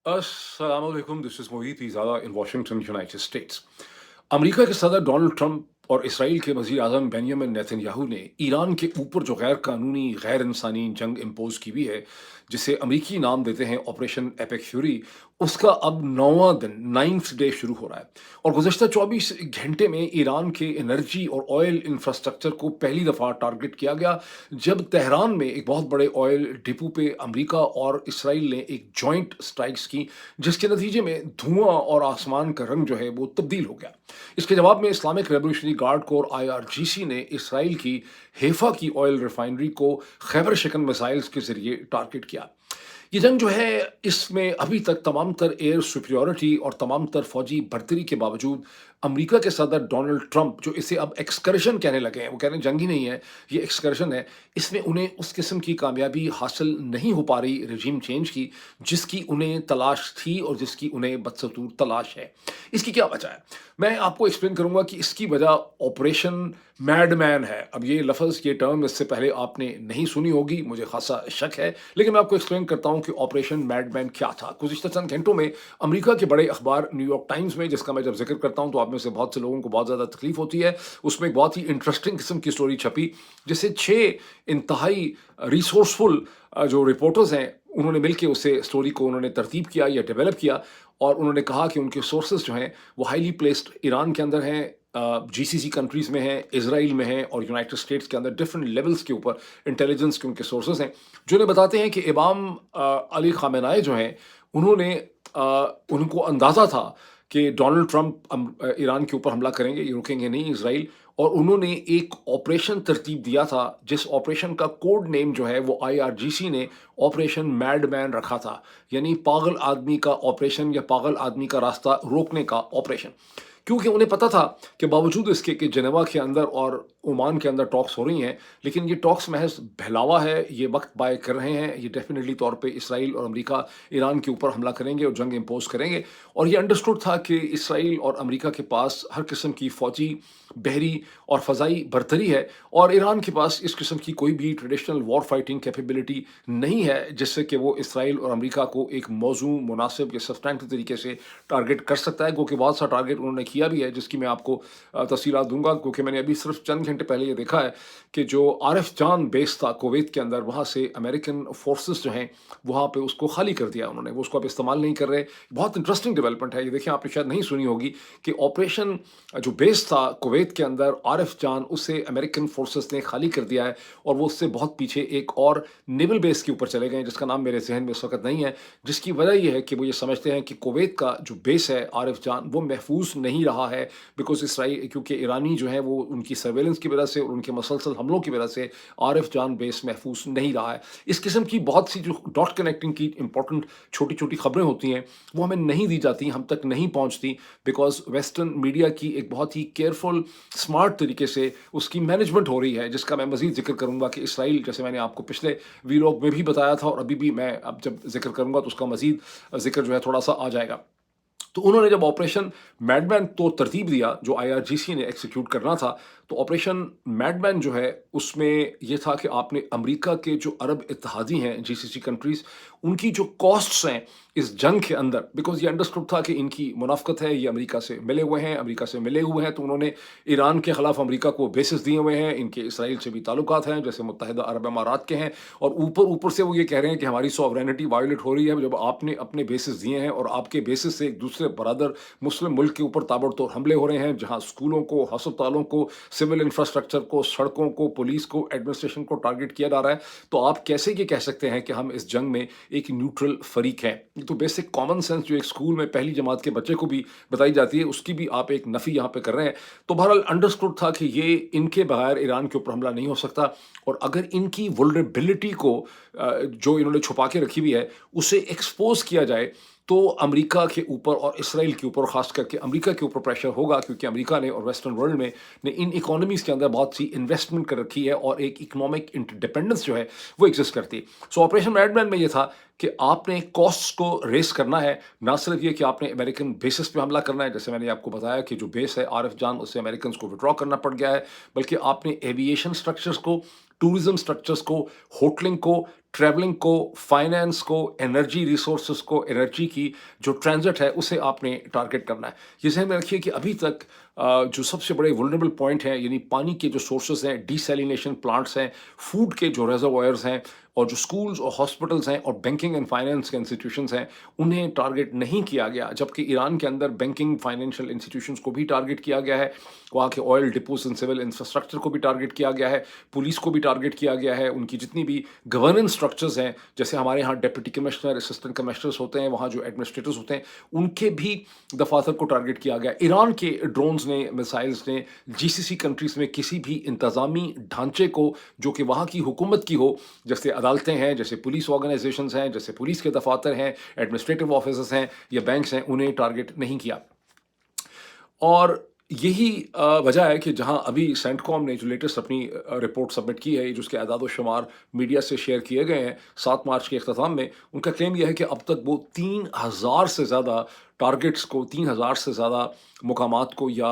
अस्सलामुअलैकुम, this is Mohit Izada in Washington, United States. America के सदर डोनाल्ड ट्रंप और इसराइल के वज़ीर-ए-आज़म बेंजामिन नेतन्याहू ने ईरान के ऊपर जो गैर कानूनी, गैर इंसानी जंग इम्पोज़ की हुई है, जिसे अमरीकी नाम देते हैं ऑपरेशन एपिक फ्यूरी, उसका अब 9वां दिन, 9th डे शुरू हो रहा है। और गुज़श्ता 24 घंटे में ईरान के एनर्जी और ऑयल इंफ्रास्ट्रक्चर को पहली दफ़ा टारगेट किया गया, जब तेहरान में एक बहुत बड़े ऑयल डिपो पे अमरीका और इसराइल ने एक जॉइंट स्ट्राइक्स की, जिसके नतीजे में धुआं और आसमान का रंग जो है वो तब्दील हो गया। इसके जवाब में Islamic revolutionary guard core IRGC ने इसराइल की हेफा की ऑयल रिफाइनरी को खैबर शिकन मिसाइल्स के जरिए टारगेट किया। ये जंग जो है, इसमें अभी तक तमाम तर एयर सुपरियॉरिटी और तमाम तर फौजी बढ़तरी के बावजूद अमेरिका के सदर डोनाल्ड ट्रंप, जो इसे अब एक्सकर्शन कहने लगे हैं, वो कह रहे हैं जंग ही नहीं है, ये एक्सकर्शन है। इसमें उन्हें उस किस्म की कामयाबी हासिल नहीं हो पा रही रजीम चेंज की, जिसकी उन्हें तलाश थी और जिसकी उन्हें बदस्तूर तलाश है। इसकी क्या वजह है? मैं आपको एक्सप्लेन करूंगा कि इसकी वजह ऑपरेशन मैडमैन है। अब ये लफ्ज़, ये टर्म इससे पहले आपने नहीं सुनी होगी, मुझे खासा शक है, लेकिन मैं आपको एक्सप्लेन करता हूं कि ऑपरेशन मैडमैन क्या था। गुज़िश्ता चंद घंटों में अमेरिका के बड़े अखबार न्यूयॉर्क टाइम्स में, जिसका मैं जब जिक्र करता हूं तो आप में से बहुत से लोगों को बहुत ज़्यादा तकलीफ होती है, उसमें एक बहुत ही इंटरेस्टिंग किस्म की स्टोरी छपी, जिसे 6 इंतहाई रिसोर्सफुल जो रिपोर्टर्स हैं, उन्होंने मिलके उसे स्टोरी को उन्होंने तरतीब किया या डेवलप किया। और उन्होंने कहा कि उनके सोर्सेज जो हैं वो हाईली प्लेस्ड ईरान के अंदर हैं, जीसीसी कंट्रीज में हैं, इसराइल में हैं और यूनाइटेड स्टेट्स के अंदर डिफरेंट लेवल्स के ऊपर इंटेलिजेंस के उनके सोर्सेज हैं, जो इन्हें बताते हैं कि इमाम अली खामेनाई जो हैं, उन्होंने उनको अंदाज़ा था कि डोनाल्ड ट्रंप ईरान के ऊपर हमला करेंगे, ये रुकेंगे नहीं इसराइल। और उन्होंने एक ऑपरेशन तरतीब दिया था, जिस ऑपरेशन का कोड नेम जो है वो आईआरजीसी ने ऑपरेशन मैडमैन रखा था, यानी पागल आदमी का ऑपरेशन या पागल आदमी का रास्ता रोकने का ऑपरेशन। क्योंकि उन्हें पता था कि बावजूद इसके कि जेनेवा के अंदर और ओमान के अंदर टॉक्स हो रही हैं, लेकिन ये टॉक्स महज बहलावा है, ये वक्त बाय कर रहे हैं, ये डेफिनेटली तौर पे इसराइल और अमेरिका ईरान के ऊपर हमला करेंगे और जंग इम्पोज करेंगे। और ये अंडरस्टूड था कि इसराइल और अमेरिका के पास हर किस्म की फौजी, बहरी और फ़ज़ाई बरतरी है, और ईरान के पास इस किस्म की कोई भी ट्रेडिशनल वॉर फाइटिंग कैपेबिलिटी नहीं है, जिससे कि वो इसराइल और अमेरिका को एक मौजू मुनासिब या सब्सटैंटिव तरीके से टारगेट कर सकता है। क्योंकि बहुत सा टारगेट उन्होंने किया भी है, जिसकी मैं आपको तफसीलात दूंगा, क्योंकि मैंने अभी सिर्फ चंद घंटे पहले ये देखा है कि जो आरिफ जान बेस था कुवैत के अंदर, वहाँ से अमेरिकन फोर्सेस जो हैं वहाँ पे उसको खाली कर दिया उन्होंने, वो उसको अब इस्तेमाल नहीं कर रहे। बहुत इंटरेस्टिंग डेवलपमेंट है ये, देखिए आपने शायद नहीं सुनी होगी कि ऑपरेशन जो बेस था कुवैत के अंदर आरिफ जान, उसे अमेरिकन फोर्सेस ने खाली कर दिया है, और वो उससे बहुत पीछे एक और नेवल बेस के ऊपर चले गए, जिसका नाम मेरे जहन में इस वक्त नहीं है। जिसकी वजह ये है कि वो ये समझते हैं कि कुवैत का जो बेस है आरिफ जान, वो महफूज नहीं रहा है, बिकॉज इसराइल, क्योंकि ईरानी जो है वो उनकी सर्वेलेंस की वजह से और उनके मसलसल हमलों की वजह से आरिफ जान बेस महफूज नहीं रहा है। इस किस्म की बहुत सी जो डॉट कनेक्टिंग की इंपॉर्टेंट छोटी छोटी खबरें होती हैं, वो हमें नहीं दी जाती, हम तक नहीं पहुंचती, बिकॉज वेस्टर्न मीडिया की एक बहुत ही केयरफुल, स्मार्ट तरीके से उसकी मैनेजमेंट हो रही है, जिसका मैं मजीद जिक्र करूंगा कि इसराइल, जैसे मैंने आपको पिछले वीलॉग में भी बताया था और अभी भी मैं अब जब जिक्र करूंगा तो उसका मजीद जिक्र जो है थोड़ा सा आ जाएगा। तो उन्होंने जब ऑपरेशन मैडमैन तो तरतीब दिया, जो आईआरजीसी ने एग्जीक्यूट करना था, तो ऑपरेशन मैडमैन जो है उसमें यह था कि आपने अमेरिका के जो अरब इत्तेहादी हैं, जीसीसी कंट्रीज, उनकी जो कॉस्ट्स हैं इस जंग के अंदर, बिकॉज ये अंडरस्टूड था कि इनकी मुनाफ्कत है, ये अमेरिका से मिले हुए हैं, अमेरिका से मिले हुए हैं, तो उन्होंने ईरान के खिलाफ अमेरिका को बेसिस दिए हुए हैं, इनके इसराइल से भी ताल्लुकात हैं, जैसे मुत्तहिदा अरब अमारात के हैं, और ऊपर ऊपर से वो ये कह रहे हैं कि हमारी सॉवरेनिटी वायोलेट हो रही है जब आपने अपने बेसिस दिए हैं, और आपके बेसिस से एक दूसरे बरादर मुस्लिम मुल्क के ऊपर ताबड़तोड़ हमले हो रहे हैं, जहां स्कूलों को, अस्पतालों को, सिविल इंफ्रास्ट्रक्चर को, सड़कों को, पुलिस को, एडमिनिस्ट्रेशन को टारगेट किया जा रहा है। तो आप कैसे ये कह सकते हैं कि हम इस जंग में एक न्यूट्रल फरीक हैं? ये तो बेसिक कॉमन सेंस जो एक स्कूल में पहली जमात के बच्चे को भी बताई जाती है, उसकी भी आप एक नफी यहाँ पे कर रहे हैं। तो बहरहाल अंडरस्टूड था कि ये इनके बगैर ईरान के ऊपर हमला नहीं हो सकता, और अगर इनकी वल्नरेबिलिटी को जो इन्होंने छुपा के रखी हुई है उसे एक्सपोज किया जाए, तो अमेरिका के ऊपर और इसराइल के ऊपर, खास करके अमेरिका के ऊपर प्रेशर होगा, क्योंकि अमेरिका ने और वेस्टर्न वर्ल्ड में ने इन इकोनॉमीज के अंदर बहुत सी इन्वेस्टमेंट कर रखी है, और एक इकोनॉमिक इंटरडिपेंडेंस जो है वो एग्जिस्ट करती है। सो ऑपरेशन मैडमैन में ये था कि आपने कॉस्ट्स को रेस करना है, ना सिर्फ ये कि आपने अमेरिकन बेसिस पे हमला करना है, जैसे मैंने आपको बताया कि जो बेस है आरिफ जान, उससे अमेरिकन को विड्रॉ करना पड़ गया है, बल्कि आपने एविएशन स्ट्रक्चर्स को, टूरिज्म स्ट्रक्चर्स को, होटलिंग को, ट्रैवलिंग को, फाइनेंस को, एनर्जी रिसोर्सेज को, एनर्जी की जो ट्रांजिट है उसे आपने टारगेट करना है। ये ज़हन में रखिए कि अभी तक जो सबसे बड़े वुल्नरेबल पॉइंट हैं, यानी पानी के जो सोर्सेज हैं, डिसैलिनेशन प्लांट्स हैं, फूड के जो रिजर्वॉयर्स हैं, और जो स्कूल्स और हॉस्पिटल्स हैं और बैंकिंग एंड फाइनेंस के इंस्टीट्यूशंस हैं, उन्हें टारगेट नहीं किया गया। जबकि ईरान के अंदर बैंकिंग फाइनेंशियल इंस्टीट्यूशंस को भी टारगेट किया गया है, वहाँ के oil depots and civil infrastructure को भी टारगेट किया गया है, पुलिस को भी टारगेट किया गया है, उनकी जितनी भी गवर्नेंस स्ट्रक्चर्स हैं, जैसे हमारे यहाँ डिप्टी कमिश्नर, असिस्टेंट कमिश्नर्स होते हैं, वहाँ जो एडमिनिस्ट्रेटर्स होते हैं, उनके भी दफातर को टारगेट किया गया। ईरान के ड्रोन्स ने, मिसाइल्स ने जीसीसी कंट्रीज में किसी भी इंतजामी ढांचे को जो कि वहाँ की हुकूमत की हो, जैसे अदालतें हैं, जैसे पुलिस ऑर्गेनाइजेशंस हैं, जैसे पुलिस के दफातर हैं, एडमिनिस्ट्रेटिव ऑफिसर्स हैं या बैंक्स हैं, उन्हें टारगेट नहीं किया। और यही वजह है कि जहां अभी सेंटकॉम ने जो लेटेस्ट अपनी रिपोर्ट सबमिट की है, जिसके अदाद शुमार मीडिया से शेयर किए गए हैं 7 मार्च के अख्ताम में, उनका क्लेम यह है कि अब तक वो 3,000 से ज़्यादा टारगेट्स को, 3,000 से ज़्यादा मुकामात को या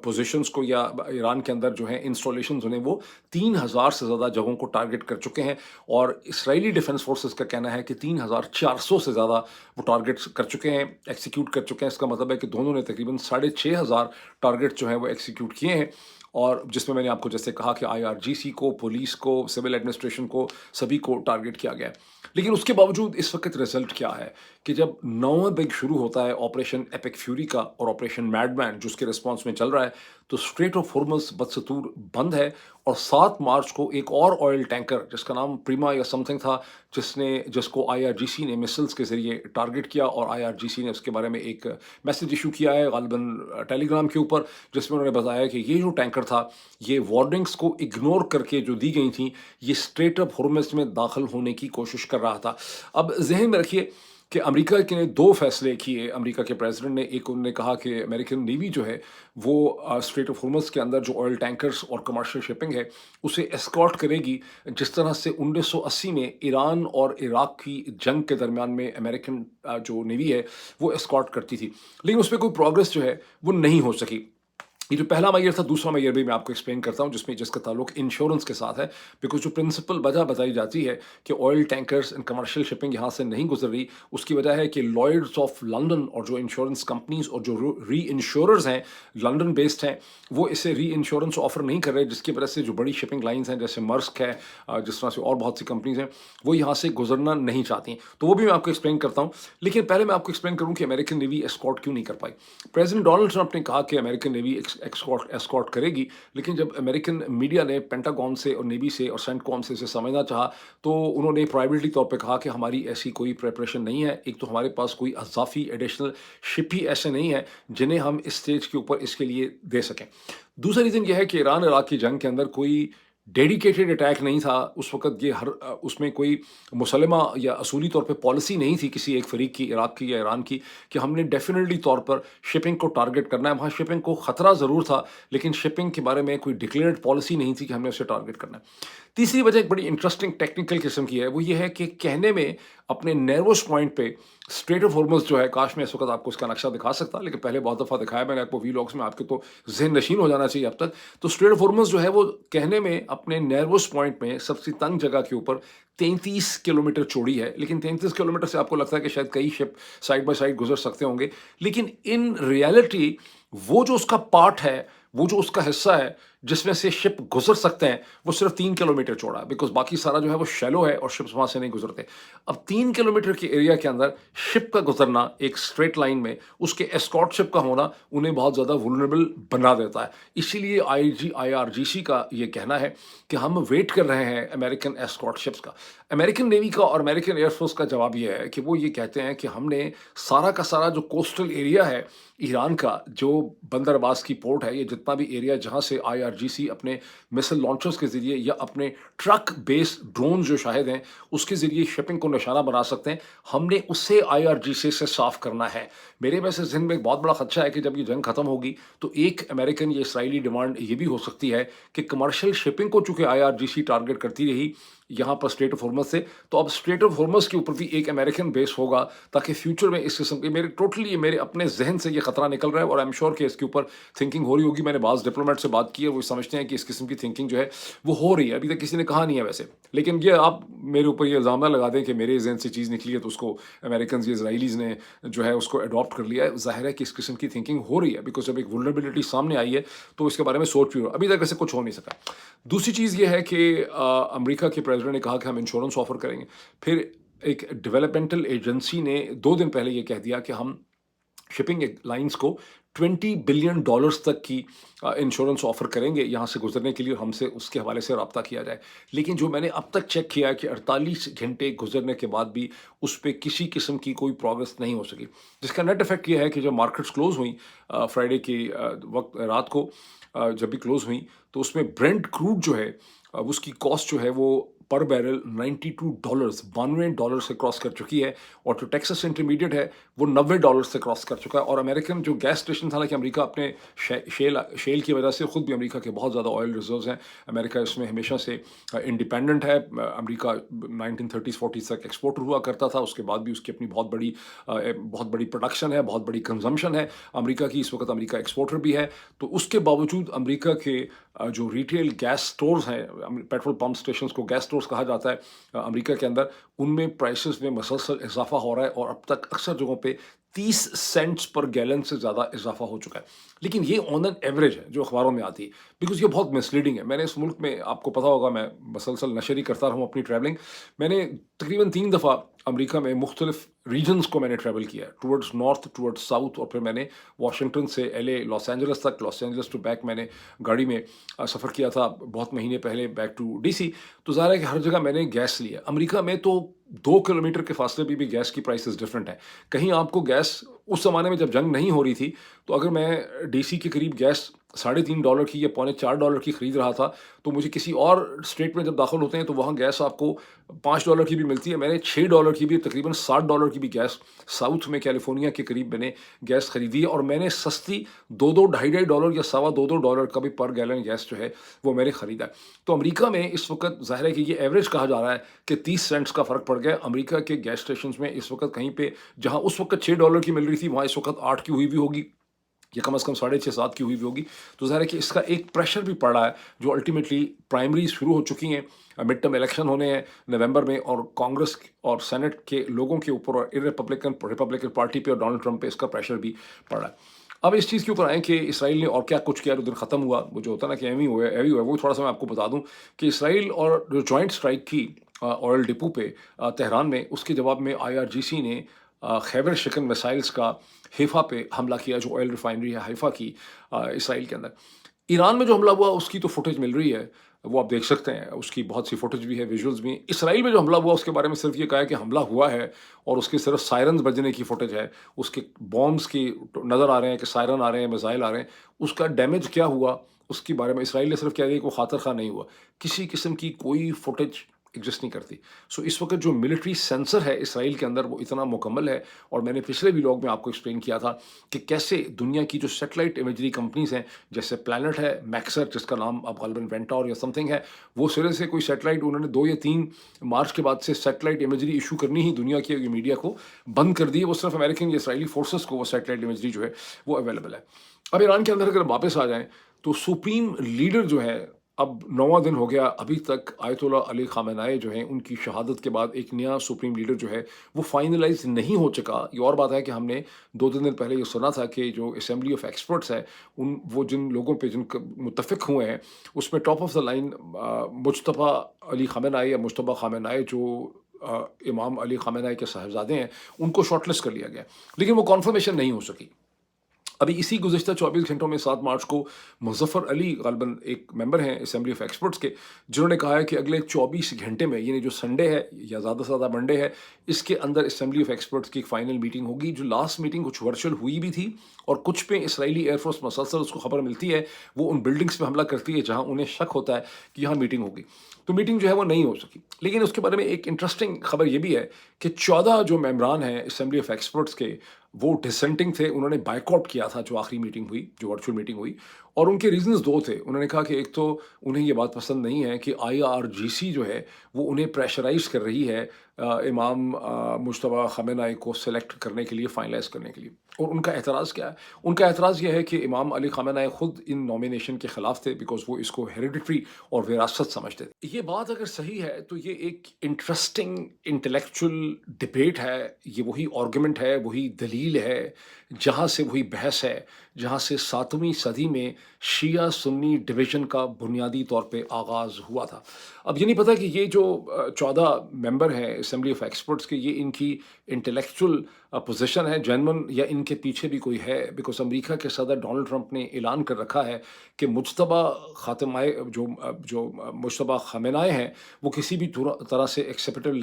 पोजीशंस को, या ईरान के अंदर जो है इंस्टॉलेशंस उन्हें, वो 3,000 से ज़्यादा जगहों को टारगेट कर चुके हैं। और इसराइली डिफेंस फोर्सेस का कहना है कि 3,400 से ज़्यादा वो टारगेट्स कर चुके हैं, एक्सिक्यूट कर चुके हैं। इसका मतलब है कि दोनों ने तकरीबन 6,500 टारगेट जो है वो एक्सिक्यूट किए हैं। और जिसमें मैंने आपको जैसे कहा कि आईआरजीसी को, पुलिस को, सिविल एडमिनिस्ट्रेशन को, सभी को टारगेट किया गया है। लेकिन उसके बावजूद इस वक्त रिजल्ट क्या है कि जब 9वां बिग शुरू होता है ऑपरेशन एपिक फ्यूरी का और ऑपरेशन मैडमैन जो उसके रिस्पॉन्स में चल रहा है, तो स्ट्रेट ऑफ हॉर्मुज़ बदस्तूर बंद है। और 7 मार्च को एक और ऑयल टैंकर जिसका नाम प्रीमा या समथिंग था, जिसको आईआरजीसी ने मिसाइल्स के जरिए टारगेट किया, और आईआरजीसी ने उसके बारे में एक मैसेज इशू किया है गालिबन टेलीग्राम के ऊपर, जिसमें उन्होंने बताया कि ये जो टैंकर था, ये वार्निंग्स को इग्नोर करके जो दी गई थी, ये स्ट्रेट ऑफ हॉर्मुज़ में दाखिल होने की कोशिश कर रहा था। अब जहन में रखिए कि अमेरिका के ने 2 फैसले किए। अमेरिका के प्रेसिडेंट ने, एक उन्होंने कहा कि अमेरिकन नेवी जो है वो स्ट्रेट ऑफ हॉर्मुज़ के अंदर जो ऑयल टैंकर्स और कमर्शियल शिपिंग है उसे एस्कॉर्ट करेगी, जिस तरह से 1980 में ईरान और इराक की जंग के दरमियान में अमेरिकन जो नेवी है वो एस्कॉर्ट करती थी। लेकिन उस पर कोई प्रोग्रेस जो है वो नहीं हो सकी। ये जो पहला मेजर था, दूसरा मेजर भी मैं आपको एक्सप्लेन करता हूँ, जिसका ताल्लुक इंश्योरेंस के साथ है। बिकॉज जो प्रिंसिपल वजह बताई जाती है कि oil tankers and commercial shipping यहाँ से नहीं गुजर रही, उसकी वजह है कि लॉयड्स ऑफ लंदन और जो इंश्योरेंस कंपनीज और जो री इंश्योरर्स हैं, लंदन बेस्ड हैं, वो इसे री इंश्योरेंस ऑफर नहीं कर रहे, जिसकी वजह से जो बड़ी शिपिंग लाइन्स हैं जैसे मर्स्क है, जिस तरह से और बहुत सी कंपनीज हैं, वो यहाँ से गुजरना नहीं चाहती। तो वो भी मैं आपको एक्सप्लेन करता हूँ। लेकिन पहले मैं आपको एक्सप्लेन करूँ कि अमेरिकन नेवी एस्कॉर्ट क्यों नहीं कर पाई। प्रेसिडेंट डोनाल्ड ट्रंप ने कहा कि अमेरिकन नेवी एस्कॉर्ट करेगी, लेकिन जब अमेरिकन मीडिया ने पेंटागन से और नेवी से और सेंटकॉम से इसे समझना चाहा, तो उन्होंने प्राइवेटली तौर पे कहा कि हमारी ऐसी कोई प्रिपरेशन नहीं है। एक तो हमारे पास कोई अज़ाफ़ी एडिशनल शिप ही ऐसे नहीं है जिन्हें हम इस स्टेज के ऊपर इसके लिए दे सकें। दूसरा रीज़न यह है कि ईरान इराक की जंग के अंदर कोई डेडिकेटेड अटैक नहीं था उस वक्त। ये उसमें कोई मुसलमा या असूली तौर पे पॉलिसी नहीं थी किसी एक फरीक की, इराक की या ईरान की, कि हमने डेफिनेटली तौर पर शिपिंग को टारगेट करना है। वहाँ शिपिंग को ख़तरा ज़रूर था, लेकिन शिपिंग के बारे में कोई डिक्लेयर्ड पॉलिसी नहीं थी कि हमने उसे टारगेट करना है। तीसरी वजह एक बड़ी इंटरेस्टिंग टेक्निकल किस्म की है, वो ये है कि कहने में अपने नैरोस्ट पॉइंट पे स्ट्रेट ऑफ हॉर्मुज़ जो है, काश मैं इस वक्त आपको उसका नक्शा दिखा सकता, लेकिन पहले बहुत दफ़ा दिखाया मैंने आपको वीलॉग्स में, आपके तो ज़हन नशीन हो जाना चाहिए अब तक। तो स्ट्रेट ऑफ हॉर्मुज़ जो है वो कहने में अपने नैरोस्ट पॉइंट में सबसे तंग जगह के ऊपर 33 किलोमीटर चौड़ी है। लेकिन 33 किलोमीटर से आपको लगता है कि शायद कई शिप साइड बाय साइड गुजर सकते होंगे, लेकिन इन रियलिटी वो जो उसका पार्ट है, वो जो उसका हिस्सा है जिसमें से शिप गुजर सकते हैं, वो सिर्फ 3 किलोमीटर चौड़ा है। बिकॉज बाकी सारा जो है वो शैलो है और शिप्स वहां से नहीं गुजरते। अब 3 किलोमीटर के एरिया के अंदर शिप का गुजरना एक स्ट्रेट लाइन में, उसके एस्कॉर्ट शिप का होना उन्हें बहुत ज़्यादा वुलनरेबल बना देता है। इसीलिए आईआरजीसी का ये कहना है कि हम वेट कर रहे हैं अमेरिकन एस्कॉर्ट शिप्स का। अमेरिकन नेवी का और अमेरिकन एयरफोर्स का जवाब ये है कि वो ये कहते हैं कि हमने सारा का सारा जो कोस्टल एरिया है ईरान का, जो बंदर अब्बास की पोर्ट है, ये जितना भी एरिया जहाँ से आईआरजीसी अपने मिसाइल लॉन्चर्स के ज़रिए या अपने ट्रक बेस्ड ड्रोन जो शायद हैं उसके ज़रिए शिपिंग को निशाना बना सकते हैं, हमने उससे आईआरजीसी से साफ़ करना है। मेरे वैसे ज़हन में एक बहुत बड़ा खदशा है कि जब ये जंग ख़त्म होगी तो एक अमेरिकन या इसराइली डिमांड ये भी हो सकती है कि कमर्शियल शिपिंग को चूँकि आईआरजीसी टारगेट करती रही, यहाँ पर स्ट्रेट ऑफ हॉर्मस से, तो अब स्ट्रेट ऑफ हॉर्मस के ऊपर भी एक अमेरिकन बेस होगा, ताकि फ्यूचर में इस किस्म के मेरे अपने जहन से ये खतरा निकल रहा है, और आई एम श्योर कि इसके ऊपर थिंकिंग हो रही होगी। मैंने बाज़ डिप्लोमेट से बात की है, वो समझते हैं कि इस किस्म की थिंकिंग जो है वो हो रही है। अभी तक किसी ने कहा नहीं है वैसे, लेकिन ये आप मेरे ऊपर ये इल्ज़ाम ना लगा दें कि मेरे जहन से चीज़ निकली है तो उसको अमेरिकन या इसराइलीज़ ने जो है उसको अडॉप्ट कर लिया है। ज़ाहिर है कि इस किस्म की थिंकिंग हो रही है, बिकॉज जब एक वल्नरेबिलिटी सामने आई है तो इसके बारे में सोच भी हो, अभी तक ऐसे कुछ हो नहीं सका। दूसरी चीज़ ये है कि अमेरिका के प्रेसिडेंट ने कहा कि हम इंश्योरेंस ऑफर करेंगे। फिर एक डेवलपमेंटल एजेंसी ने 2 दिन पहले ये कह दिया कि हम शिपिंग लाइंस को $20 बिलियन तक की इंश्योरेंस ऑफर करेंगे यहाँ से गुजरने के लिए, हमसे उसके हवाले से रब्ता किया जाए। लेकिन जो मैंने अब तक चेक किया है कि 48 घंटे गुजरने के बाद भी उस पर किसी किस्म की कोई प्रोग्रेस नहीं हो सकी, जिसका नेट इफेक्ट ये है कि जब मार्केट्स क्लोज हुई फ्राइडे के वक्त रात को, जब भी क्लोज हुई, तो उसमें ब्रेंट क्रूड जो है उसकी कॉस्ट जो है वो पर बैरल $92 $92 से क्रॉस कर चुकी है, और जो टेक्सास इंटरमीडिएट है वो $90 से क्रॉस कर चुका है। और अमेरिकन जो गैस स्टेशन, हालांकि अमेरिका अपने शेल की वजह से खुद भी अमेरिका के बहुत ज़्यादा ऑयल रिजर्व्स हैं, अमेरिका इसमें हमेशा से इंडिपेंडेंट है। अमेरिका 1930-40 तक एक्सपोर्टर हुआ करता था, उसके बाद भी उसकी अपनी बहुत बड़ी प्रोडक्शन है, बहुत बड़ी कंजम्पशन है अमेरिका की। इस वक्त अमेरिका एक्सपोर्टर भी है, तो उसके बावजूद अमेरिका के जो रिटेल गैस स्टोर्स हैं, पेट्रोल पंप स्टेशन को गैस स्टोर्स कहा जाता है अमेरिका के अंदर, उनमें प्राइसेस में मसलसल इजाफा हो रहा है, और अब तक अक्सर जगहों पे 30 सेंट्स पर गैलन से ज़्यादा इजाफा हो चुका है। लेकिन ये ऑन एन एवरेज है जो अखबारों में आती है, बिकॉज ये बहुत मिसलीडिंग है। मैंने इस मुल्क में, आपको पता होगा, मैं मसलसल नशरी करता रहा हूँ अपनी ट्रैवलिंग। मैंने तकरीबन 3 दफ़ा अमेरिका में मुख्तलिफ रीजन्स को मैंने ट्रैवल किया है, टूवर्ड्स नॉर्थ, टूवर्ड्स साउथ, और फिर मैंने वाशिंगटन से LA, लॉस एंजल्स तक, लॉस एंजल्स टू बैक मैंने गाड़ी में सफ़र किया था बहुत महीने पहले, बैक टू DC। तो ज़ाहिर है कि हर जगह मैंने गैस लिया। अमेरिका में तो 2 किलोमीटर के फासले पे भी गैस की प्राइसेस डिफरेंट है। कहीं आपको गैस, उस ज़माने में जब जंग नहीं हो रही थी, तो अगर मैं DC के करीब गैस $3.5 की या $4.25 की खरीद रहा था, तो मुझे किसी और स्टेट में जब दाखिल होते हैं तो वहाँ गैस आपको $5 की भी मिलती है। मैंने $6 की भी, तकरीबन $60 की भी गैस साउथ में कैलिफोर्निया के करीब मैंने गैस खरीदी है, और मैंने सस्ती $2 $2.5 या $2.25 का भी पर गैलन गैस जो है वो मैंने खरीदा है। तो अमेरिका में इस वक्त ज़ाहिर है कि ये एवरेज कहा जा रहा है कि 30 सेंट्स का फ़र्क पड़ गया। अमेरिका के गैस स्टेशन में इस वक्त कहीं पे जहाँ उस वक्त $6 की मिल रही थी, वहाँ इस वक्त 8 की हुई भी होगी, या कम से कम 6.5-7 की हुई भी होगी। तो ज़ाहिर है कि इसका एक प्रेशर भी पड़ रहा है, जो अल्टीमेटली प्राइमरी शुरू हो चुकी हैं, मिड टर्म इलेक्शन होने हैं नवंबर में, और कांग्रेस और सेनेट के लोगों के ऊपर, और रिपब्लिकन पार्टी पे और डोनाल्ड ट्रंप पे इसका प्रेशर भी पड़ रहा है। अब इस चीज़ के ऊपर आए कि इसराइल ने और क्या कुछ किया जो दिन ख़त्म हुआ, वो जो होता है ना कि एवी हुआ, वो थोड़ा सा मैं आपको बता दूं कि इसराइल और जो जॉइंट स्ट्राइक की ऑयल डिपो पे तेहरान में, उसके जवाब में IRGC ने खैबर शिकन मिसाइल्स का हैफा पे हमला किया, जो ऑयल रिफाइनरी है हैफा की इसराइल के अंदर। ईरान में जो हमला हुआ उसकी तो फुटेज मिल रही है, वो आप देख सकते हैं, उसकी बहुत सी फुटेज भी है, विजुअल्स भी। इसराइल में जो हमला हुआ उसके बारे में सिर्फ ये कहा है कि हमला हुआ है, और उसके सिर्फ सायरन बजने की फुटेज है, उसके बॉम्ब्स की नज़र आ रहे हैं कि सायरन आ रहे हैं, मिसाइल आ रहे हैं। उसका डैमेज क्या हुआ उसके बारे में इसराइल ने सिर्फ कह दिया कि वो खातर खा नहीं हुआ, किसी किस्म की कोई फुटेज एग्जिस्ट नहीं करती। सो इस वक्त जो मिलिट्री सेंसर है इसराइल के अंदर वो इतना मुकम्मल है, और मैंने पिछले व्लॉग में आपको एक्सप्लेन किया था कि कैसे दुनिया की जो सैटेलाइट इमेजरी कंपनीज हैं, जैसे प्लैनेट है, मैक्सर जिसका नाम अब गलबन वेंटॉर या समथिंग है, वो सिरे से कोई सैटेलाइट, उन्होंने 2 या 3 मार्च के बाद से सैटेलाइट इमेजरी इशू करनी ही दुनिया की मीडिया को बंद कर दी है। वो सिर्फ अमेरिकन या इसराइली फोर्सेस को वो सैटेलाइट इमेजरी जो है वो अवेलेबल है। अब ईरान के अंदर अगर वापस आ जाएं, तो सुप्रीम लीडर जो है, अब 9वां दिन हो गया, अभी तक आयतुल्लाह अली खामेनेई जो हैं, उनकी शहादत के बाद एक नया सुप्रीम लीडर जो है वो फाइनलाइज नहीं हो चुका। ये और बात है कि हमने 2-3 दिन पहले ये सुना था कि जो असेंबली ऑफ एक्सपर्ट्स है, वो जिन लोगों पे जिन मुत्तफिक हुए हैं, उसमें top of the line Mojtaba Ali Khamenei या मुज्तबा खामेनेई, जो इमाम अली खामेनेई के साहबजादे हैं, उनको शॉर्टलिस्ट कर लिया गया, लेकिन वो कॉन्फर्मेशन नहीं हो सकी। अभी इसी गुज़िश्ता 24 घंटों में 7 मार्च को मुज़फ़्फ़र अली ग़ालिबन एक मेंबर हैं असेंबली ऑफ एक्सपर्ट्स के, जिन्होंने कहा है कि अगले 24 घंटे में, यानी जो संडे है या ज़्यादा से ज़्यादा मंडे है, इसके अंदर असेंबली ऑफ एक्सपर्ट्स की एक फ़ाइनल मीटिंग होगी। जो लास्ट मीटिंग कुछ वर्चुअल हुई भी थी, और कुछ पे इसराइली एयरफोर्स मसलसल उसको खबर मिलती है, वो उन बिल्डिंग्स पे हमला करती है जहाँ उन्हें शक होता है कि यहाँ मीटिंग होगी। तो मीटिंग जो है वो नहीं हो सकी। लेकिन उसके बारे में एक इंटरेस्टिंग खबर ये भी है कि 14 जो मेंबरान हैं असेंबली ऑफ एक्सपर्ट्स के, वो डिसेंटिंग थे, उन्होंने बायकॉट किया था जो आखिरी मीटिंग हुई, जो वर्चुअल मीटिंग हुई, اور ان کے ریزنز دو تھے. انہوں نے کہا کہ ایک تو انہیں یہ بات پسند نہیں ہے کہ IRGC جو ہے وہ انہیں پریشرائز کر رہی ہے امام مجتبیٰ خامنہ کو سلیکٹ کرنے کے لیے، فائنلائز کرنے کے لیے. اور ان کا اعتراض کیا ہے؟ ان کا اعتراض یہ ہے کہ امام علی خامنہ خود ان نامینیشن کے خلاف تھے، بیکاز وہ اس کو ہیریڈیٹری اور وراثت سمجھتے تھے. یہ بات اگر صحیح ہے تو یہ ایک انٹرسٹنگ انٹلیکچوئل ڈبیٹ ہے، یہ وہی آرگومنٹ ہے، وہی دلیل ہے، جہاں سے وہی بحث ہے جہاں سے 7ویں صدی میں شیعہ سنی ڈویژن کا بنیادی طور پہ آغاز ہوا تھا. اب یہ نہیں پتا کہ یہ جو 14 ممبر ہیں اسمبلی آف ایکسپرٹس کے، یہ ان کی انٹلیکچوئل پوزیشن ہے جینون، یا ان کے پیچھے بھی کوئی ہے. بیکاز امریکہ کے صدر ڈونلڈ ٹرمپ نے اعلان کر رکھا ہے کہ مجتبیٰ خاتمہ جو مجتبیٰ خامنہ ہیں وہ کسی بھی طرح سے ایکسیپٹیبل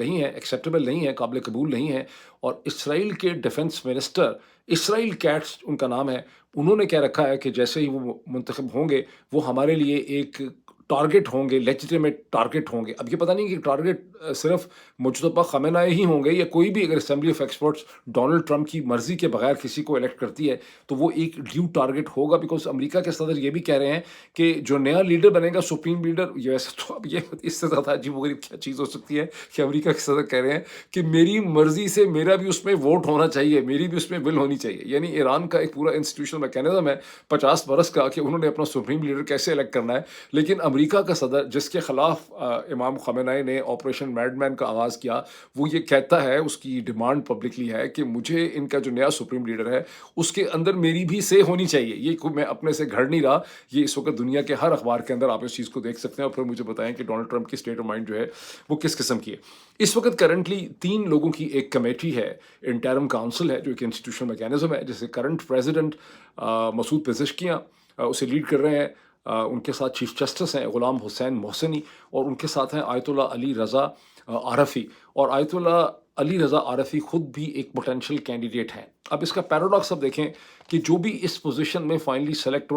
نہیں ہے، قابل قبول نہیں ہے. اور اسرائیل کے ڈیفنس منسٹر، اسرائیل کیٹس ان کا نام ہے، انہوں نے کہہ رکھا ہے کہ جیسے ہی وہ منتخب ہوں گے وہ ہمارے لیے ایک ٹارگٹ ہوں گے، لیجیٹیمیٹ ٹارگٹ ہوں گے. اب یہ پتہ نہیں کہ ٹارگٹ صرف مجتبیٰ خامنہ ہی ہوں گے یا کوئی بھی، اگر assembly of experts Donald Trump کی مرضی کے بغیر کسی کو الیکٹ کرتی ہے تو وہ ایک ڈیو ٹارگٹ ہوگا. بیکاز امریکہ کے صدر یہ بھی کہہ رہے ہیں کہ جو نیا لیڈر بنے گا، سپریم لیڈر، یہ ویسے تو اب یہ اس سے زیادہ عجیب و غریب کیا چیز ہو سکتی ہے کہ امریکہ کے صدر کہہ رہے ہیں کہ میری مرضی سے میرا بھی اس میں ووٹ ہونا چاہیے، میری بھی اس میں ول ہونی چاہیے. یعنی ایران کا ایک پورا انسٹیٹیوشنل میکینزم ہے 50 برس کا کہ انہوں نے اپنا سپریم لیڈر کیسے الیکٹ کرنا ہے. لیکن امریکہ کا صدر جس کے خلاف امام خامنہ نے آپریشن میڈ مین کا آغاز کیا، وہ یہ کہتا ہے، اس کی ڈیمانڈ پبلکلی ہے کہ مجھے ان کا جو نیا سپریم لیڈر ہے اس کے اندر میری بھی سے ہونی چاہیے. یہ میں اپنے سے گھڑ نہیں رہا، یہ اس وقت دنیا کے ہر اخبار کے اندر آپ اس چیز کو دیکھ سکتے ہیں. اور پھر مجھے بتائیں کہ ڈونلڈ ٹرمپ کی اسٹیٹ آف مائنڈ جو ہے وہ کس قسم کی ہے. اس وقت کرنٹلی 3 لوگوں کی ایک کمیٹی ہے، انٹرم کاؤنسل ہے، جو ایک انسٹیٹیوشنل میکینزم ہے، جسے کرنٹ پریزیڈنٹ مسعود پزشکیاں اسے لیڈ کر رہے ہیں. ان کے ساتھ چیف جسٹس ہیں غلام حسین محسنی، اور ان کے ساتھ ہیں آیت اللہ علی رضا عارفی. اور آیت اللہ علی رضا عارفی خود بھی ایک پوٹینشیل کینڈیڈیٹ ہیں. اب اس کا پیراڈاکس اب دیکھیں کہ جو بھی اس پوزیشن میں فائنلی سلیکٹ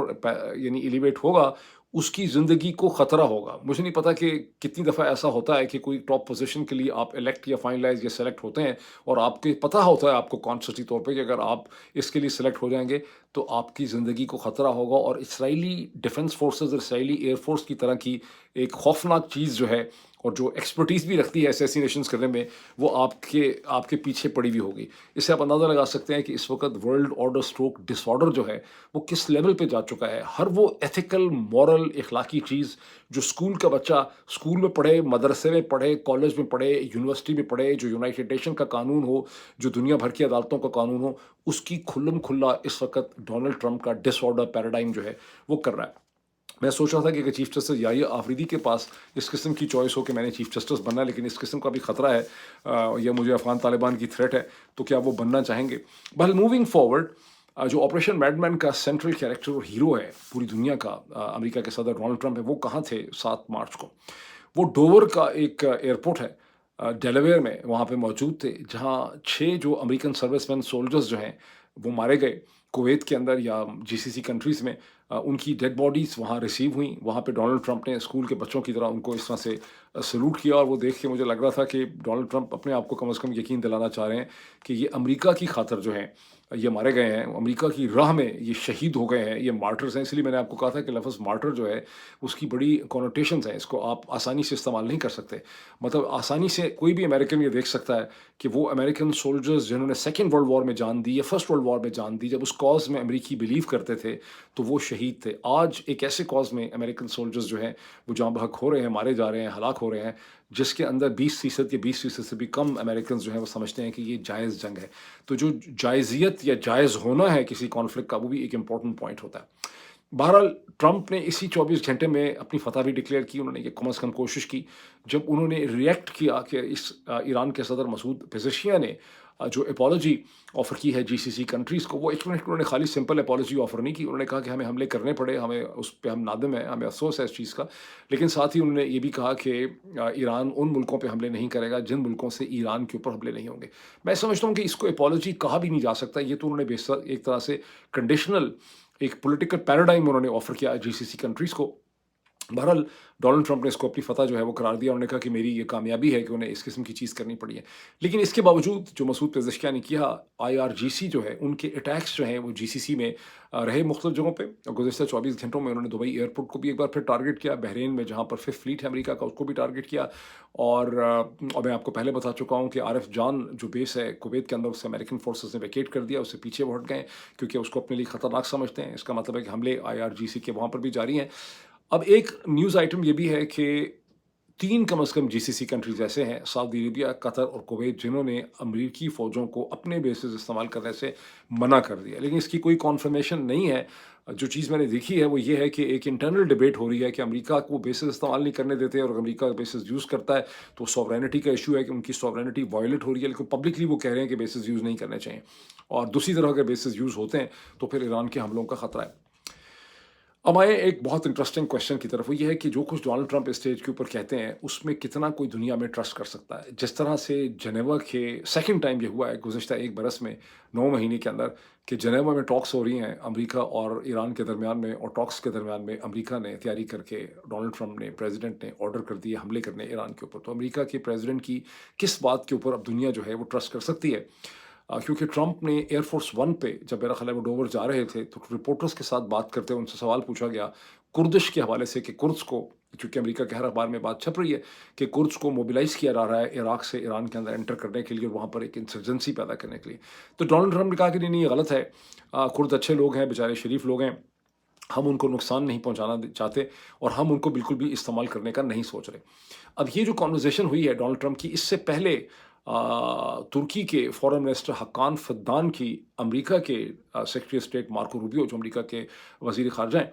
یعنی ایلیویٹ ہوگا، اس کی زندگی کو خطرہ ہوگا. مجھے نہیں پتا کہ کتنی دفعہ ایسا ہوتا ہے کہ کوئی ٹاپ پوزیشن کے لیے آپ الیکٹ یا فائنلائز یا سلیکٹ ہوتے ہیں اور آپ کے پتہ ہوتا ہے آپ کو کانسٹیٹیوشنلی طور پہ کہ اگر آپ اس کے لیے سلیکٹ ہو جائیں گے تو آپ کی زندگی کو خطرہ ہوگا. اور اسرائیلی ڈیفنس فورسز اور اسرائیلی ایئر فورس کی طرح کی ایک خوفناک چیز جو ہے، اور جو ایکسپرٹیز بھی رکھتی ہے اسیسینیشنز کرنے میں، وہ آپ کے پیچھے پڑی ہوئی ہوگی. اس سے آپ اندازہ لگا سکتے ہیں کہ اس وقت ورلڈ آرڈر اسٹروک ڈس آرڈر جو ہے وہ کس لیول پہ جا چکا ہے. ہر وہ ایتھیکل، مورل، اخلاقی چیز جو اسکول کا بچہ اسکول میں پڑھے، مدرسے میں پڑھے، کالج میں پڑھے، یونیورسٹی میں پڑھے، جو یونائٹڈ نیشن کا قانون ہو، جو دنیا بھر کی عدالتوں کا قانون ہو، اس کی کھلم کھلا اس وقت ڈونلڈ ٹرمپ کا ڈس آرڈر پیراڈائم جو ہے وہ کر رہا ہے. میں سوچ رہا تھا کہ اگر چیف جسٹس یحییٰ آفریدی کے پاس اس قسم کی چوائس ہو کہ میں نے چیف جسٹس بننا ہے، لیکن اس قسم کا بھی خطرہ ہے یا مجھے افغان طالبان کی تھریٹ ہے، تو کیا وہ بننا چاہیں گے؟ بہرحال موونگ فارورڈ، جو آپریشن میڈ مین کا سینٹرل کیریکٹر اور ہیرو ہے پوری دنیا کا، امریکہ کے صدر ڈونلڈ ٹرمپ ہے. وہ کہاں تھے 7 مارچ کو؟ وہ ڈوور کا ایک ایئرپورٹ ہے ڈیلاویئر میں، وہاں پہ موجود تھے، جہاں 6 جو امریکن سروس مین سولجرز جو ہیں وہ مارے گئے کویت کے اندر یا GCC کنٹریز میں. ان کی ڈیڈ باڈیز وہاں ریسیو ہوئیں. وہاں پہ ڈونلڈ ٹرمپ نے اسکول کے بچوں کی طرح ان کو اس طرح سے سلوٹ کیا، اور وہ دیکھ کے مجھے لگ رہا تھا کہ ڈونلڈ ٹرمپ اپنے آپ کو کم از کم یقین دلانا چاہ رہے ہیں کہ یہ امریکہ کی خاطر جو ہیں یہ مارے گئے ہیں، امریکہ کی راہ میں یہ شہید ہو گئے ہیں، یہ مارٹرز ہیں. اس لیے میں نے آپ کو کہا تھا کہ لفظ مارٹر جو ہے اس کی بڑی کونوٹیشنز ہیں، اس کو آپ آسانی سے استعمال نہیں کر سکتے. مطلب آسانی سے کوئی بھی امریکن یہ دیکھ سکتا ہے کہ وہ امریکن سولجرز جنہوں نے سیکنڈ ورلڈ وار میں جان دی یا فرسٹ ورلڈ وار میں جان دی، جب اس کاز میں امریکی بلیو کرتے تھے تو وہ شہید تھے. آج ایک ایسے کاز میں امریکن سولجرز جو ہیں وہ جاں بحق ہو رہے ہیں، مارے جا رہے ہیں، ہلاک ہو رہے ہیں، جس کے اندر 20% یا 20% سے بھی کم امریکنز جو ہیں وہ سمجھتے ہیں کہ یہ جائز جنگ ہے. تو جو جائزیت یا جائز ہونا ہے کسی کانفلکٹ کا، وہ بھی ایک امپورٹنٹ پوائنٹ ہوتا ہے. بہرحال ٹرمپ نے اسی 24 گھنٹے میں اپنی فتح بھی ڈکلیئر کی. انہوں نے یہ کم از کم کوشش کی جب انہوں نے ریئیکٹ کیا کہ اس ایران کے صدر مسعود پزشکیاں نے جو اپالوجی آفر کی ہے GCC کنٹریز کو، وہ انہوں نے خالی سمپل اپالوجی آفر نہیں کی. انہوں نے کہا کہ ہمیں حملے کرنے پڑے، ہمیں اس پہ ہم نادم ہیں، ہمیں افسوس ہے اس چیز کا، لیکن ساتھ ہی انہوں نے یہ بھی کہا کہ ایران ان ملکوں پہ حملے نہیں کرے گا جن ملکوں سے ایران کے اوپر حملے نہیں ہوں گے. میں سمجھتا ہوں کہ اس کو اپالوجی کہا بھی نہیں جا سکتا. یہ تو انہوں نے ایک طرح سے کنڈیشنل ایک پولیٹیکل پیراڈائم انہوں نے آفر کیا GCC کنٹریز کو. बहरहाल डोनाल्ड ट्रंप ने इसको अपनी फ़तह जो है वो करार दिया। उन्होंने कहा कि मेरी ये कामयाबी है कि उन्हें इस किस्म की चीज़ करनी पड़ी है। लेकिन इसके बावजूद जो मसूद पेज़ेश्कियान ने किया, आईआरजीसी जो है, उनके अटैक्स जो हैं वो जीसीसी में रहे मुख्तलिफ जगहों पे। और गुज़िश्ता 24 घंटों में उन्होंने दुबई एयरपोर्ट को भी एक बार फिर टारगेट किया, बहरीन में जहाँ पर फिफ्थ फ्लीट है अमेरिका का, उसको भी टारगेट किया। और मैं आपको पहले बता चुका हूँ कि आरिफ जान जो बेस है कुवैत के अंदर, उसे अमेरिकन फोर्सेस ने वैकेट कर दिया, उससे पीछे वो हट गए क्योंकि उसको अपने लिए खतरनाक समझते हैं। इसका मतलब है कि हमले आईआरजीसी के वहाँ पर भी जारी हैं। अब एक न्यूज़ आइटम ये भी है कि 3 कम से कम जीसीसी कंट्रीज़ ऐसे हैं, सऊदी अरेबिया, कतर और कुवैत, जिन्होंने अमरीकी फ़ौजों को अपने बेसेस इस्तेमाल करने से मना कर दिया। लेकिन इसकी कोई कन्फर्मेशन नहीं है। जो चीज़ मैंने देखी है वो ये है कि एक इंटरनल डिबेट हो रही है कि अमेरिका को बेसेस इस्तेमाल नहीं करने देते, और अमेरिका बेसेस यूज़ करता है तो सॉवरेनिटी का इश्यू है कि उनकी सॉवरेनिटी वायलेट हो रही है। लेकिन पब्लिकली वो कह रहे हैं कि बेसेस यूज़ नहीं करने चाहिए। और दूसरी तरफ अगर बेसेस यूज़ होते हैं तो फिर ईरान के हमलों का खतरा है। अब आए एक बहुत इंटरेस्टिंग क्वेश्चन की तरफ, वो ये है कि जो कुछ डोनाल्ड ट्रंप स्टेज के ऊपर कहते हैं उसमें कितना कोई दुनिया में ट्रस्ट कर सकता है। जिस तरह से जनेवा के सेकंड टाइम ये हुआ है गुज़िश्ता 1 बरस में, 9 महीने के अंदर, कि जनेवा में टॉक्स हो रही हैं अमेरिका और ईरान के दरमियान में, और टॉक्स के दरमियान में अमेरिका ने तैयारी करके, डोनाल्ड ट्रंप ने, प्रेसिडेंट ने ऑर्डर कर दिए हमले करने ईरान के ऊपर। तो अमेरिका के प्रेसिडेंट की किस बात के ऊपर अब दुनिया जो है वो ट्रस्ट कर सकती है? क्योंकि ट्रंप ने एयरफोर्स वन पे, जब मेरा ख्याल है वो डोवर जा रहे थे, तो रिपोर्टर्स के साथ बात करते हुए उनसे सवाल पूछा गया कुर्दिश के हवाले से कि कुर्द्स को, क्योंकि अमेरिका के हर अखबार में बात छप रही है कि कुर्द्स को मोबिलाइज किया जा रहा है इराक से ईरान के अंदर एंटर करने के लिए और वहाँ पर एक इंसर्जेंसी पैदा करने के लिए। तो डोनाल्ड ट्रंप ने कहा कि नहीं नहीं, ये गलत है। कुर्द अच्छे लोग हैं, बेचारे शरीफ लोग हैं, हम उनको नुकसान नहीं पहुंचाना चाहते, और हम उनको बिल्कुल भी इस्तेमाल करने का नहीं सोच रहे। अब ये जो कॉन्वर्जेशन हुई है डोनाल्ड ट्रंप की, इससे पहले तुर्की के फॉरेन मिनिस्टर हकान फिद्दान की अमेरिका के सेक्रेटरी स्टेट मार्को रूबियो, जो अमेरिका के वजीर खारजा हैं,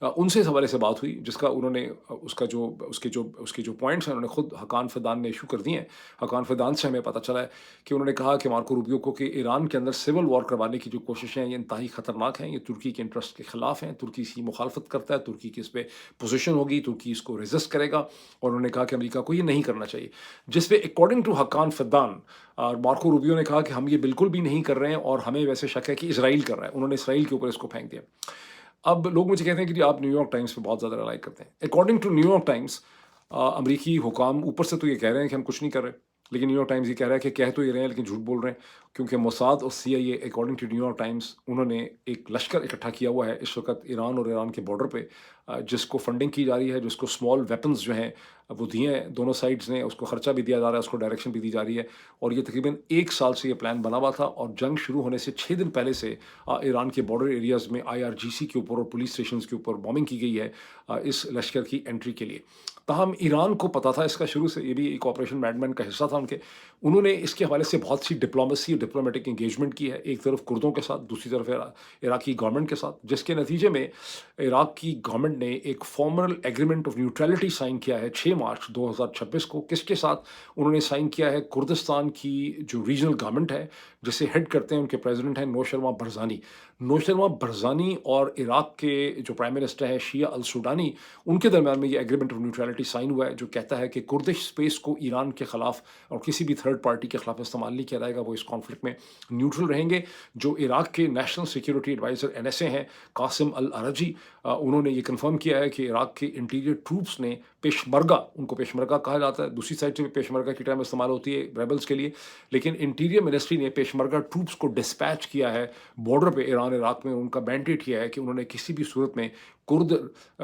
उनसे इस हवाले से बात हुई, जिसका उन्होंने उसके जो पॉइंट्स हैं उन्होंने खुद हकान फिद्दान ने इशू कर दिए हैं। हकान फिद्दान से हमें पता चला है कि उन्होंने कहा कि मार्को रूबियो को कि ईरान के अंदर सिविल वॉर करवाने की जो कोशिशें हैं ये इंतहाई खतरनाक हैं, ये तुर्की के इंटरेस्ट के खिलाफ हैं, तुर्की इसकी मुखालफत करता है, तुर्की की इस पर पोजिशन होगी, तुर्की इसको रेजिस्ट करेगा। और उन्होंने कहा कि अमेरिका को ये नहीं करना चाहिए, जिस पे according to Hakan Fidan Marco Rubio ने कहा कि हम ये बिल्कुल भी नहीं कर रहे हैं, और हमें वैसे शक है कि इसराइल कर रहा है। उन्होंने इसराइल के ऊपर इसको फेंक दिया। अब लोग मुझे कहते हैं कि जी आप न्यूयॉर्क टाइम्स पे बहुत ज़्यादा रिलाई करते हैं। अकॉर्डिंग टू न्यूयॉर्क टाइम्स, अमरीकी हुकाम ऊपर से तो ये कह रहे हैं कि हम कुछ नहीं कर रहे, लेकिन न्यूयॉर्क टाइम्स ये कह रहा है कि कह तो ये रहे हैं लेकिन झूठ बोल रहे हैं, क्योंकि मोसाद और CIA, according to New York Times, उन्होंने एक लश्कर इकट्ठा किया हुआ है इस वक्त ईरान और ईरान के बॉर्डर पे, जिसको फंडिंग की जा रही है, जिसको स्मॉल वेपन्स जो हैं वो दिए हैं दोनों साइड्स ने, उसको खर्चा भी दिया जा रहा है, उसको डायरेक्शन भी दी जा रही है। और ये तकरीबन 1 साल से ये प्लान बना हुआ था, और जंग शुरू होने से 6 दिन पहले से ईरान के बॉर्डर एरियाज़ में आईआरजीसी के ऊपर और पुलिस स्टेशन के ऊपर बॉम्बिंग की गई है इस लश्कर की एंट्री के लिए। ताहम ईरान को पता था इसका शुरू से, ये भी एक ऑपरेशन मैडमैन का हिस्सा था उनके। उन्होंने इसके हवाले से बहुत सी डिप्लोमेसी और डिप्लोमेटिक इंगेजमेंट की है, एक तरफ कुर्दों के साथ, दूसरी तरफ इराकी गवर्नमेंट के साथ, जिसके नतीजे में इराक की गवर्नमेंट ने एक formal agreement of neutrality sign किया है 6 मार्च 2026 को। किसके साथ उन्होंने साइन किया है? कुर्दिस्तान की जो रीजनल गवर्नमेंट है, जिसे हेड करते हैं उनके प्रेसिडेंट हैं नौशरमा बरजानी। नौशरमा बरजानी और इराक के जो प्राइम मिनिस्टर है शिया अल सुडानी, उनके दरमियान में ये एग्रीमेंट ऑफ न्यूट्रलिटी साइन हुआ है, जो कहता है कि कुर्दिश स्पेस को ईरान के खिलाफ और किसी भी थर्ड पार्टी के खिलाफ इस्तेमाल नहीं किया जाएगा, वो इस कॉन्फ्लिक्ट में न्यूट्रल रहेंगे। जो इराक के नेशनल सिक्योरिटी एडवाइज़र एनएसए हैं कासिम अल अरजी, उन्होंने ये कंफर्म किया है कि इराक के इंटीरियर ट्रूप्स ने पेशमर्गा, उनको पेशमर्गा कहा जाता है, दूसरी साइड से भी पेशमर्गा की टर्म इस्तेमाल होती है रेबल्स के लिए, लेकिन इंटीरियर मिनिस्ट्री ने पेशमर्गा ट्रूप्स को डिस्पैच किया है बॉर्डर पे ईरान इराक में। उनका मैंडेट किया है कि उन्होंने किसी भी सूरत में कुर्द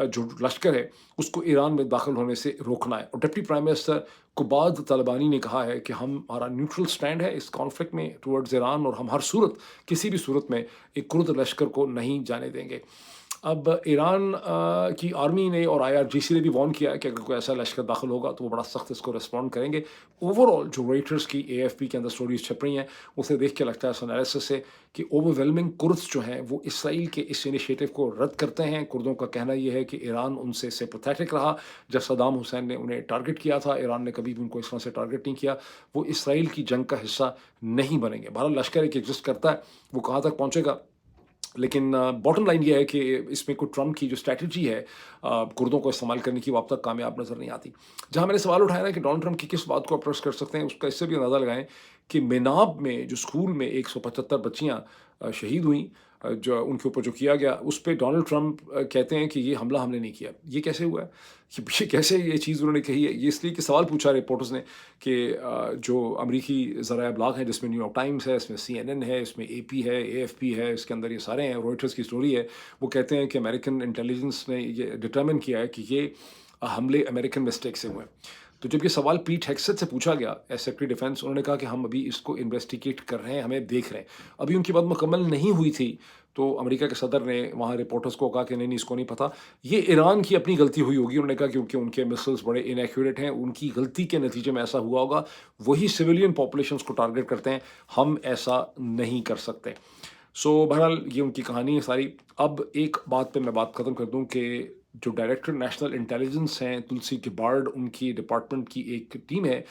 जो लश्कर है उसको ईरान में दाखिल होने से रोकना है। और डिप्टी प्राइम मिनिस्टर कुबाद तलबानी ने कहा है कि हमारा न्यूट्रल स्टैंड है इस कॉन्फ्लिक्ट में टुवर्ड्स ईरान, और हम हर सूरत, किसी भी सूरत में एक कुर्द लश्कर को नहीं जाने देंगे। अब ईरान की आर्मी ने और आईआरजीसी ने भी वार्न किया है कि अगर कोई ऐसा लश्कर दाखिल होगा तो वो बड़ा सख्त इसको रिस्पॉन्ड करेंगे। ओवरऑल जो रेटर्स की एएफपी के अंदर स्टोरीज छप रही हैं, उसे देख के लगता है इस एनालिसिस से कि ओवरवेलमिंग कुर्द्स जो हैं वो इसराइल के इस इनिशिएटिव को रद्द करते हैं। कुर्दों का कहना यह है कि ईरान उनसे सिंपैथेटिक रहा। जब सद्दाम हुसैन ने उन्हें टारगेट किया था, ईरान ने कभी भी उनको इस तरह से टारगेट नहीं किया। वो इसराइल की जंग का हिस्सा नहीं बनेंगे। बहरहाल लश्कर एक एग्जिस्ट करता है, वो कहाँ तक पहुँचेगा, लेकिन बॉटम लाइन ये है कि इसमें कोई ट्रंप की जो स्ट्रैटेजी है कुर्दों को इस्तेमाल करने की, वो अब तक कामयाब नज़र नहीं आती। जहाँ मैंने सवाल उठाया ना कि डोनाल्ड ट्रंप की किस बात को अप्रोच कर सकते हैं, उसका इससे भी अंदाज़ा लगाएं कि मेनाब में जो स्कूल में 175 बच्चियाँ शहीद हुई, جو ان کے اوپر جو کیا گیا اس پہ ڈونلڈ ٹرمپ کہتے ہیں کہ یہ حملہ ہم نے نہیں کیا. یہ کیسے ہوا ہے؟ یہ کیسے یہ چیز انہوں نے کہی ہے؟ یہ اس لیے کہ سوال پوچھا رپورٹرز نے کہ جو امریکی ذرائع ابلاغ ہیں، جس میں نیو یارک ٹائمز ہے، اس میں CNN ہے، اس میں AP ہے، AFP ہے، اس کے اندر یہ سارے ہیں، روئٹرز کی اسٹوری ہے، وہ کہتے ہیں کہ امریکن انٹیلیجنس نے یہ ڈٹرمن کیا ہے کہ یہ حملے امریکن مسٹیک سے ہوئے ہیں. تو جب یہ سوال پیٹ ہیگسیت سے پوچھا گیا ایز سیکرٹری ڈیفینس، انہوں نے کہا کہ ہم ابھی اس کو انویسٹیگیٹ کر رہے ہیں، ہمیں دیکھ رہے ہیں. ابھی ان کی بات مکمل نہیں ہوئی تھی تو امریکہ کے صدر نے وہاں رپورٹرز کو کہا کہ نہیں نہیں، اس کو نہیں پتہ، یہ ایران کی اپنی غلطی ہوئی ہوگی. انہوں نے کہا کیونکہ ان کے مسلس بڑے انیکوریٹ ہیں، ان کی غلطی کے نتیجے میں ایسا ہوا ہوگا، وہی سویلین پاپولیشنس کو ٹارگٹ کرتے ہیں، ہم ایسا نہیں کر سکتے. بہرحال یہ ان کی کہانی ہے ساری. اب ایک بات پہ میں بات ختم کر دوں کہ جو ڈائریکٹر نیشنل انٹیلیجنس ہیں تلسی گبارڈ، ان کی ڈپارٹمنٹ کی ایک ٹیم ہے،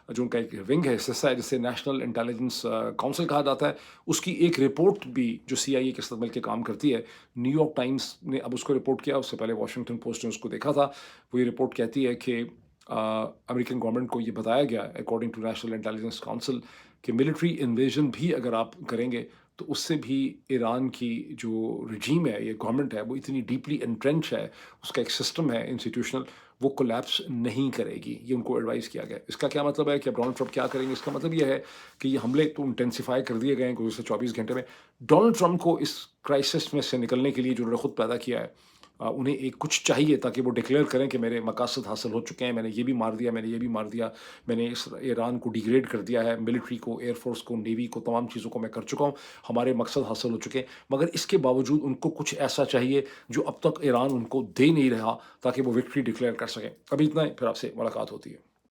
جو ان کا ایک ونگ ہے، حصہ ہے، جسے نیشنل انٹیلیجنس کونسل کہا جاتا ہے. اس کی ایک رپورٹ بھی جو CIA کے ساتھ مل کے کام کرتی ہے، نیو یارک ٹائمز نے اب اس کو رپورٹ کیا، اس سے پہلے واشنگٹن پوسٹ نے اس کو دیکھا تھا. وہ یہ رپورٹ کہتی ہے کہ امریکن گورنمنٹ کو یہ بتایا گیا according to national intelligence council کہ ملٹری انویژن بھی اگر آپ کریں گے تو اس سے بھی ایران کی جو رجیم ہے، یہ گورنمنٹ ہے، وہ اتنی ڈیپلی انٹرنچ ہے، اس کا ایک سسٹم ہے انسٹیٹیوشنل، وہ کولیپس نہیں کرے گی. یہ ان کو ایڈوائز کیا گیا. اس کا کیا مطلب ہے کہ اب ڈونلڈ ٹرمپ کیا کریں گے؟ اس کا مطلب یہ ہے کہ یہ حملے تو انٹینسیفائی کر دیے گئے ہیں گزشتہ 24 گھنٹے میں. ڈونلڈ ٹرمپ کو اس کرائسس میں سے نکلنے کے لیے جو انہوں نے خود پیدا کیا ہے، انہیں ایک کچھ چاہیے تاکہ وہ ڈکلیئر کریں کہ میرے مقاصد حاصل ہو چکے ہیں، میں نے یہ بھی مار دیا، میں نے یہ بھی مار دیا، میں نے اس ایران کو ڈیگریڈ کر دیا ہے، ملٹری کو، ایئر فورس کو، نیوی کو، تمام چیزوں کو میں کر چکا ہوں، ہمارے مقصد حاصل ہو چکے ہیں. مگر اس کے باوجود ان کو کچھ ایسا چاہیے جو اب تک ایران ان کو دے نہیں رہا، تاکہ وہ وکٹری ڈکلیئر کر سکیں. ابھی اتنا ہی، پھر آپ سے ملاقات ہوتی ہے.